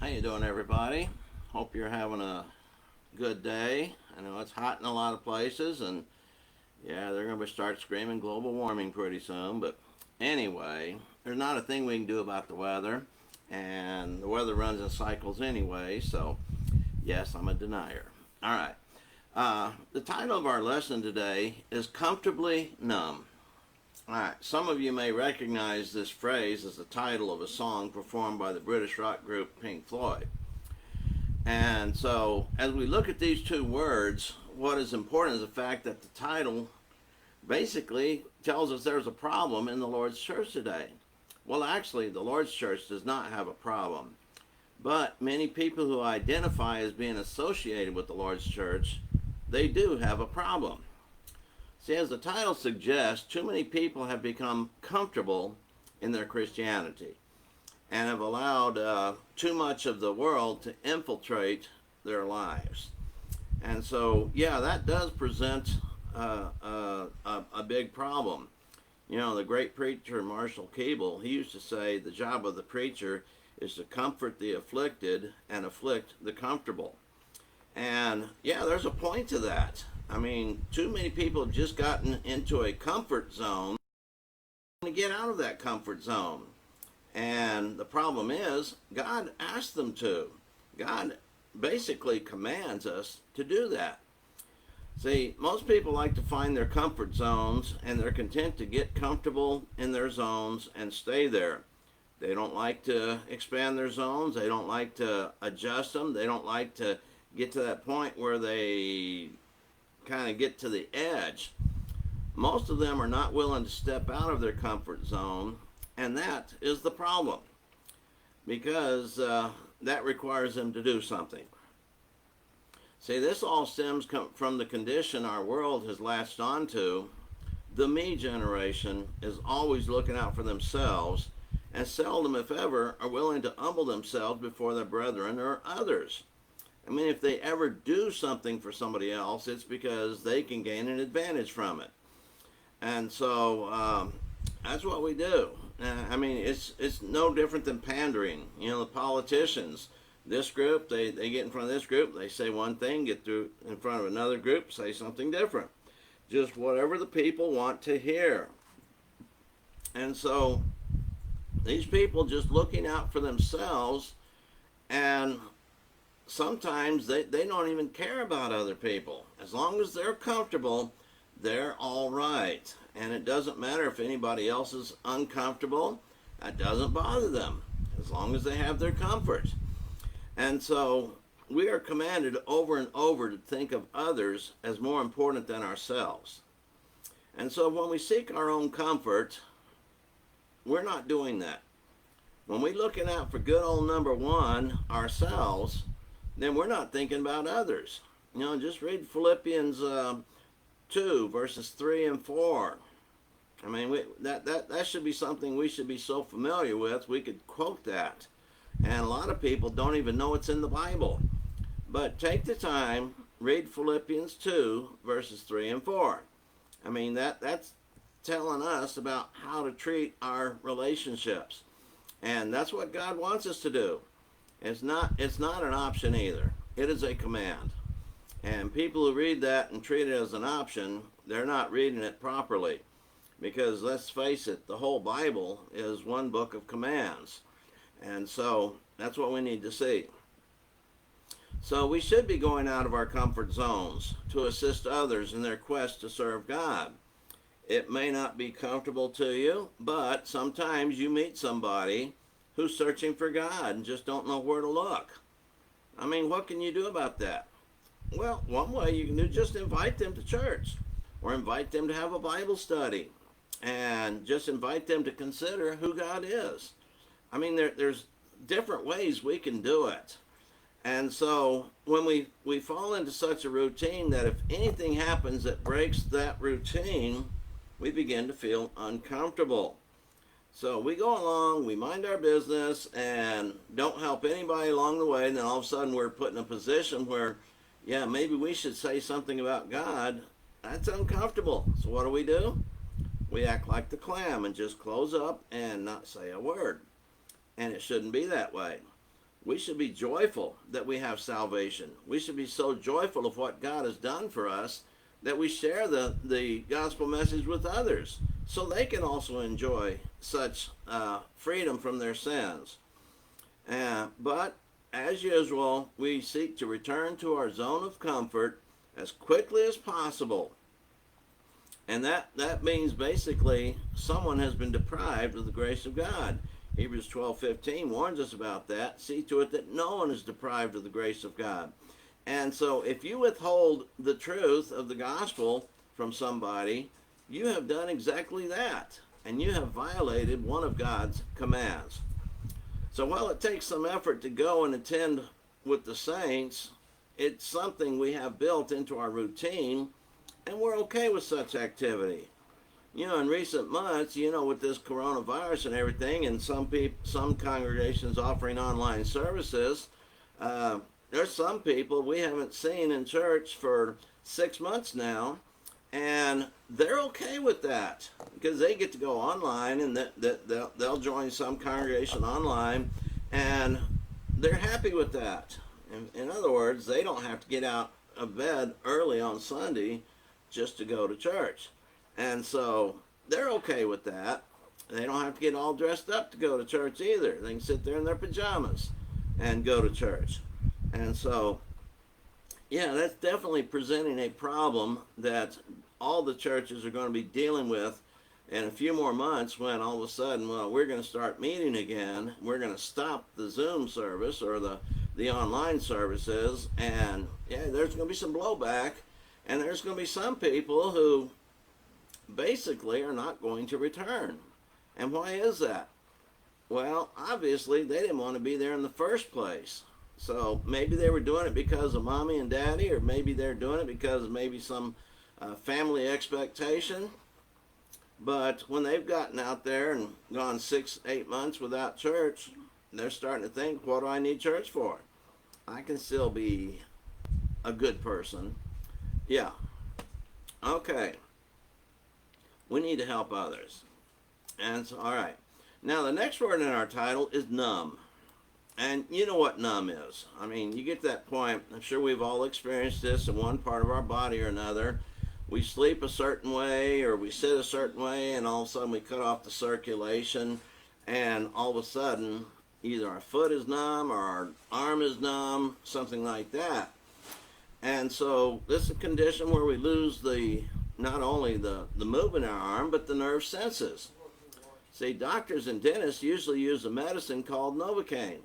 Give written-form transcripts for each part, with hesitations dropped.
you doing, everybody? Hope you're having a good day. I know it's hot in a lot of places, and yeah, they're going to start screaming global warming pretty soon. But anyway, there's not a thing we can do about the weather, and the weather runs in cycles anyway. So yes, I'm a denier. All right. The title of our lesson today is Comfortably Numb. All right, some of you may recognize this phrase as the title of a song performed by the British rock group Pink Floyd. And so, as we look at these two words, what is important is the fact that the title basically tells us there's a problem in the Lord's church today. Well, actually, the Lord's church does not have a problem. But many people who identify as being associated with the Lord's church, they do have a problem. See, as the title suggests, too many people have become comfortable in their Christianity and have allowed too much of the world to infiltrate their lives. And so, yeah, that does present a big problem. You know, the great preacher Marshall Keeble, he used to say the job of the preacher is to comfort the afflicted and afflict the comfortable. And yeah, there's a point to that. I mean, too many people have just gotten into a comfort zone to get out of that comfort zone. And the problem is, God asked them to. God basically commands us to do that. See, most people like to find their comfort zones, and they're content to get comfortable in their zones and stay there. They don't like to expand their zones. They don't like to adjust them. They don't like to get to that point where they kind of get to the edge. Most of them are not willing to step out of their comfort zone, and that is the problem, because that requires them to do something. See, this all stems from the condition our world has latched onto. The me generation is always looking out for themselves, and seldom, if ever, are willing to humble themselves before their brethren or others. I mean, if they ever do something for somebody else, it's because they can gain an advantage from it. And so that's what we do. I mean, it's no different than pandering. You know, the politicians, this group, they get in front of this group, they say one thing, get through in front of another group, say something different. Just whatever the people want to hear. And so these people just looking out for themselves, and sometimes they don't even care about other people. As long as they're comfortable, they're all right. And it doesn't matter if anybody else is uncomfortable. That doesn't bother them, as long as they have their comfort. And so we are commanded over and over to think of others as more important than ourselves. And so when we seek our own comfort, we're not doing that. When we're looking out for good old number one, ourselves, then we're not thinking about others. You know, just read Philippians 2, verses 3 and 4. I mean, that should be something we should be so familiar with, we could quote that. And a lot of people don't even know it's in the Bible. But take the time, read Philippians 2, verses 3 and 4. I mean, that's telling us about how to treat our relationships. And that's what God wants us to do. It's not an option either. It is a command. And people who read that and treat it as an option, they're not reading it properly. Because let's face it, the whole Bible is one book of commands. And so that's what we need to see. So we should be going out of our comfort zones to assist others in their quest to serve God. It may not be comfortable to you, but sometimes you meet somebody who's searching for God and just don't know where to look. I mean, what can you do about that? Well, one way you can do is just invite them to church, or invite them to have a Bible study, and just invite them to consider who God is. I mean, there's different ways we can do it. And so when we fall into such a routine that if anything happens that breaks that routine, we begin to feel uncomfortable. So we go along, we mind our business, and don't help anybody along the way, and then all of a sudden we're put in a position where, yeah, maybe we should say something about God. That's uncomfortable. So what do? We act like the clam and just close up and not say a word. And it shouldn't be that way. We should be joyful that we have salvation. We should be so joyful of what God has done for us that we share the gospel message with others so they can also enjoy such freedom from their sins. But as usual, we seek to return to our zone of comfort as quickly as possible. And that means basically someone has been deprived of the grace of God. Hebrews 12:15 warns us about that. See to it that no one is deprived of the grace of God. And so if you withhold the truth of the gospel from somebody, you have done exactly that. And you have violated one of God's commands. So while it takes some effort to go and attend with the saints, it's something we have built into our routine, and we're okay with such activity. In recent months, with this coronavirus and everything, and some congregations offering online services, there's some people we haven't seen in church for 6 months now, and they're okay with that because they get to go online, and they'll join some congregation online, and they're happy with that. In other words, they don't have to get out of bed early on Sunday just to go to church. And so they're okay with that. They don't have to get all dressed up to go to church either. They can sit there in their pajamas and go to church. And so, yeah, that's definitely presenting a problem that all the churches are going to be dealing with in a few more months when all of a sudden, well, we're going to start meeting again. We're going to stop the Zoom service or the online services. And, yeah, there's going to be some blowback. And there's going to be some people who basically are not going to return. And why is that? Well, obviously, they didn't want to be there in the first place. So maybe they were doing it because of mommy and daddy, or maybe they're doing it because of maybe some family expectation. But when they've gotten out there and gone 6-8 months without church, they're starting to think, what do I need church for? I can still be a good person. Yeah. Okay. We need to help others. And so, all right. Now, the next word in our title is numb. And you know what numb is. I mean, you get to that point. I'm sure we've all experienced this in one part of our body or another. We sleep a certain way or we sit a certain way, and all of a sudden we cut off the circulation, and all of a sudden either our foot is numb or our arm is numb, something like that. And so this is a condition where we lose not only the movement in our arm, but the nerve senses. See, doctors and dentists usually use a medicine called Novocaine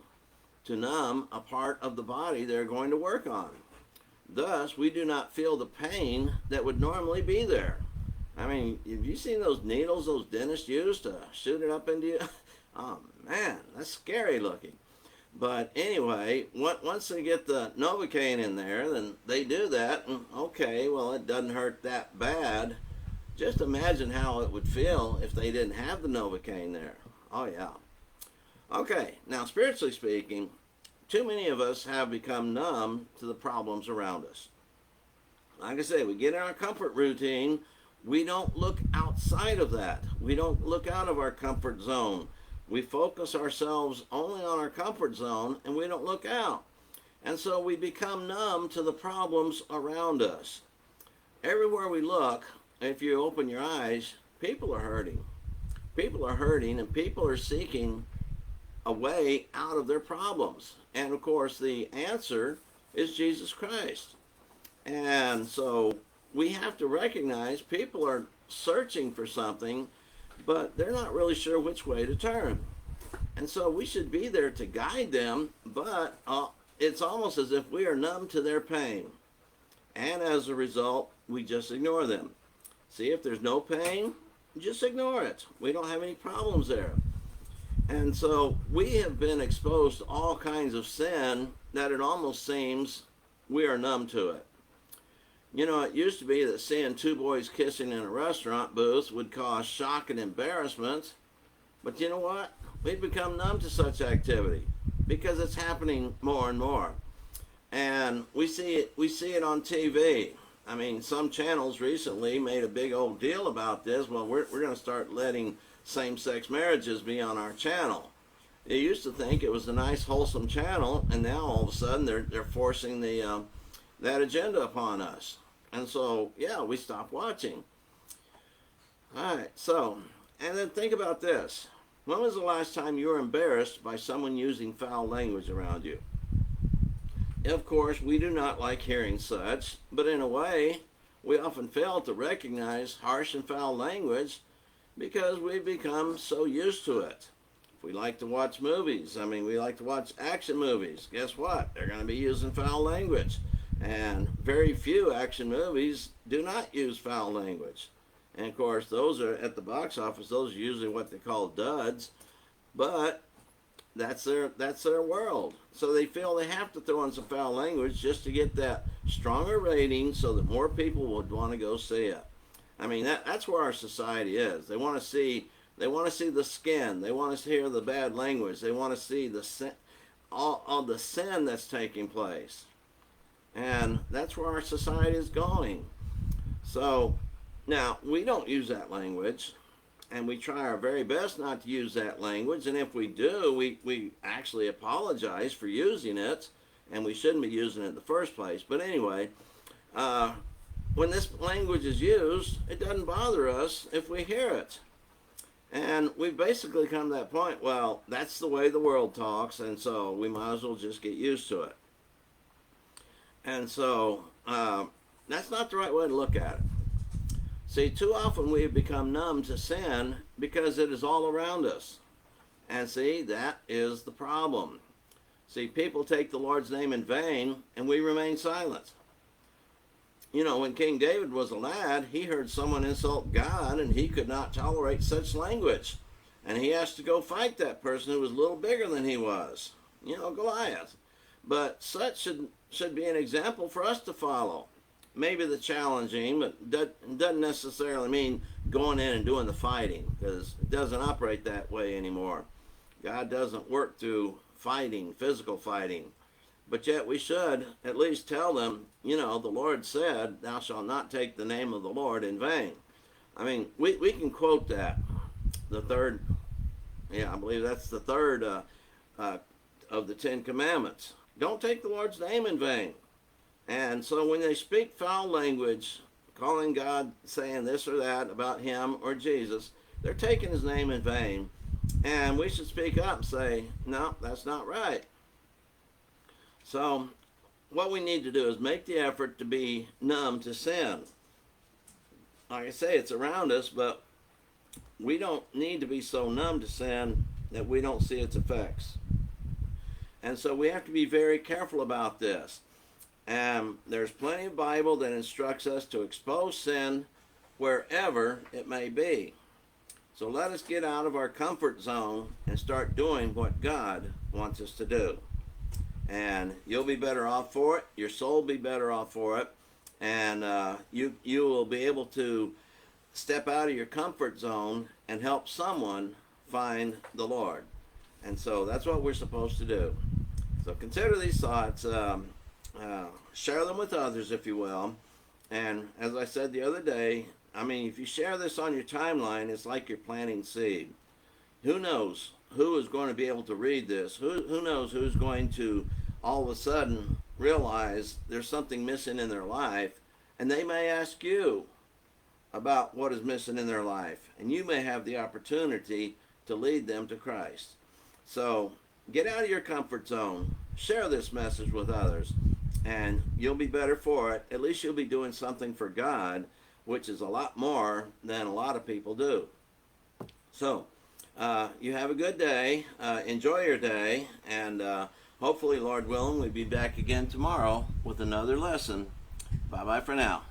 to numb a part of the body they're going to work on. Thus, we do not feel the pain that would normally be there. I mean, have you seen those needles those dentists use to shoot it up into you? Oh man, that's scary looking. But anyway, once they get the Novocaine in there, then they do that, and okay, well, it doesn't hurt that bad. Just imagine how it would feel if they didn't have the Novocaine there. Oh yeah. Okay, now spiritually speaking, too many of us have become numb to the problems around us. Like I say, we get in our comfort routine. We don't look outside of that. We don't look out of our comfort zone. We focus ourselves only on our comfort zone, and we don't look out. And so we become numb to the problems around us. Everywhere we look, if you open your eyes, people are hurting. People are hurting, and people are seeking a way out of their problems. And of course, the answer is Jesus Christ. And so we have to recognize people are searching for something, but they're not really sure which way to turn. And so we should be there to guide them, but it's almost as if we are numb to their pain. And as a result, we just ignore them. See, if there's no pain, just ignore it. We don't have any problems there. And so we have been exposed to all kinds of sin that it almost seems we are numb to it. You know, it used to be that seeing two boys kissing in a restaurant booth would cause shock and embarrassment. But you know what? We've become numb to such activity because it's happening more and more. And we see it on TV. I mean, some channels recently made a big old deal about this. Well, we're going to start letting same-sex marriages be on our channel. You used to think it was a nice, wholesome channel, and now all of a sudden they're forcing that agenda upon us. And so, yeah, we stopped watching. All right, so, and then think about this. When was the last time you were embarrassed by someone using foul language around you? Of course, we do not like hearing such, but in a way, we often fail to recognize harsh and foul language because we've become so used to it. If we like to watch movies, we like to watch action movies, guess what? They're going to be using foul language. And very few action movies do not use foul language. And of course, those are at the box office, those are usually what they call duds, but that's their world. So they feel they have to throw in some foul language just to get that stronger rating so that more people would want to go see it. That's where our society is. They want to see the skin. They want to hear the bad language. They want to see all the sin that's taking place. And that's where our society is going. So now, we don't use that language, and we try our very best not to use that language, and if we do, we actually apologize for using it, and we shouldn't be using it in the first place. But anyway, when this language is used, it doesn't bother us if we hear it. And we've basically come to that point, well, that's the way the world talks, and so we might as well just get used to it. And so, that's not the right way to look at it. See, too often we have become numb to sin because it is all around us. And see, that is the problem. See, people take the Lord's name in vain, and we remain silent. When King David was a lad, he heard someone insult God, and he could not tolerate such language. And he has to go fight that person who was a little bigger than he was, Goliath. But such should be an example for us to follow. Maybe the challenging, but doesn't necessarily mean going in and doing the fighting, because it doesn't operate that way anymore. God doesn't work through fighting, physical fighting. But yet we should at least tell them, the Lord said, thou shalt not take the name of the Lord in vain. We can quote that. The third, I believe that's the third of the 10 Commandments. Don't take the Lord's name in vain. And so when they speak foul language, calling God, saying this or that about him or Jesus, they're taking his name in vain. And we should speak up and say, no, that's not right. So what we need to do is make the effort to be numb to sin. Like I say, it's around us, but we don't need to be so numb to sin that we don't see its effects. And so we have to be very careful about this. And there's plenty of Bible that instructs us to expose sin wherever it may be. So let us get out of our comfort zone and start doing what God wants us to do. And you'll be better off for it. Your soul will be better off for it. And you will be able to step out of your comfort zone and help someone find the Lord. And so that's what we're supposed to do. So consider these thoughts. Share them with others, if you will. And as I said the other day, if you share this on your timeline, it's like you're planting seed. Who knows who is going to be able to read this? Who knows who's going to all of a sudden realize there's something missing in their life, and they may ask you about what is missing in their life, and you may have the opportunity to lead them to Christ. So get out of your comfort zone. Share this message with others, and you'll be better for it. At least you'll be doing something for God, which is a lot more than a lot of people do. So you have a good day. Enjoy your day, and hopefully, Lord willing, we'll be back again tomorrow with another lesson. Bye-bye for now.